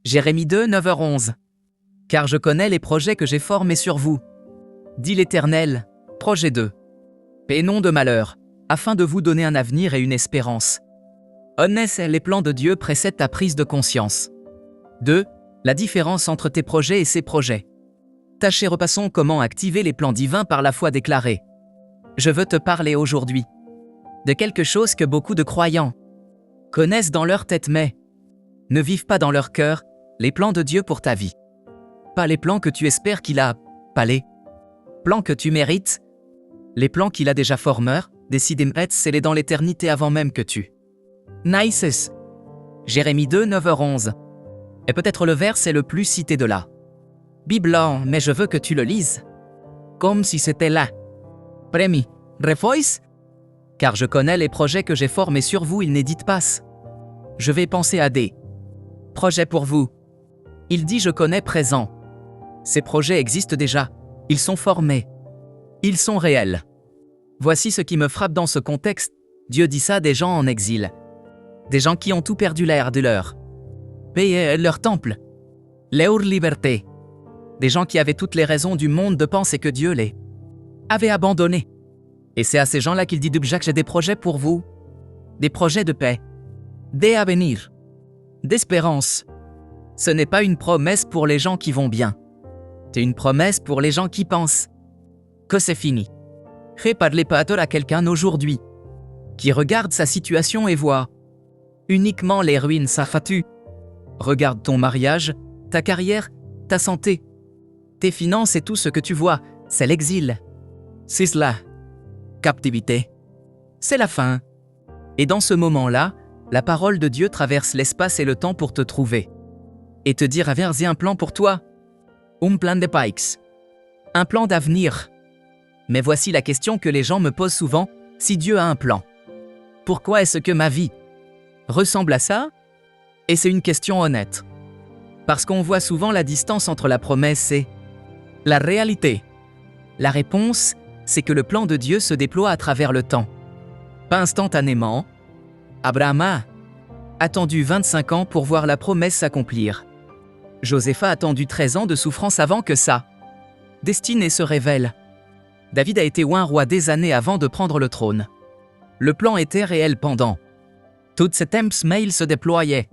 Jérémie 2, 9h11. Car je connais les projets que j'ai formés sur vous, dit l'Éternel. Projet 2. Paix et non de malheur, afin de vous donner un avenir et une espérance. Honnête, les plans de Dieu précèdent ta prise de conscience. 2. La différence entre tes projets et ses projets. Tâchez, repassons comment activer les plans divins par la foi déclarée. Je veux te parler aujourd'hui de quelque chose que beaucoup de croyants connaissent dans leur tête mais ne vivent pas dans leur cœur, les plans de Dieu pour ta vie. Pas les plans que tu espères qu'il a, pas les plans que tu mérites, les plans qu'il a déjà formés, décidés scellés dans l'éternité avant même que tu naisses. Jérémie 2, 9h11. Et peut-être le verset le plus cité de la Bible, mais je veux que tu le lises comme si c'était là. Prémis, refois, car je connais les projets que j'ai formés sur vous, ils n'éditent pas. Je vais penser à des projets pour vous. Il dit je connais présent. Ces projets existent déjà, ils sont formés, ils sont réels. Voici ce qui me frappe dans ce contexte, Dieu dit ça à des gens en exil. Des gens qui ont tout perdu l'air de leur pays, leur temple, leur liberté. Des gens qui avaient toutes les raisons du monde de penser que Dieu les avait abandonnés. Et c'est à ces gens-là qu'il dit Jacques, j'ai des projets pour vous, des projets de paix, d'avenir, d'espérance. Ce n'est pas une promesse pour les gens qui vont bien. C'est une promesse pour les gens qui pensent que c'est fini. Parlez pas à quelqu'un aujourd'hui qui regarde sa situation et voit uniquement les ruines, ça fatu. Regarde ton mariage, ta carrière, ta santé, tes finances et tout ce que tu vois, c'est l'exil. C'est cela. Captivité. C'est la fin. Et dans ce moment-là, la parole de Dieu traverse l'espace et le temps pour te trouver. Et te dire j'ai un plan pour toi. Un plan de pikes. Un plan d'avenir. Mais voici la question que les gens me posent souvent, si Dieu a un plan, pourquoi est-ce que ma vie ressemble à ça? Et c'est une question honnête. Parce qu'on voit souvent la distance entre la promesse et la réalité. La réponse, c'est que le plan de Dieu se déploie à travers le temps. Pas instantanément. Abraham a attendu 25 ans pour voir la promesse s'accomplir. Joseph a attendu 13 ans de souffrance avant que sa destinée se révèle. David a été un roi des années avant de prendre le trône. Le plan était réel pendant toutes ces temps, mais il se déployait.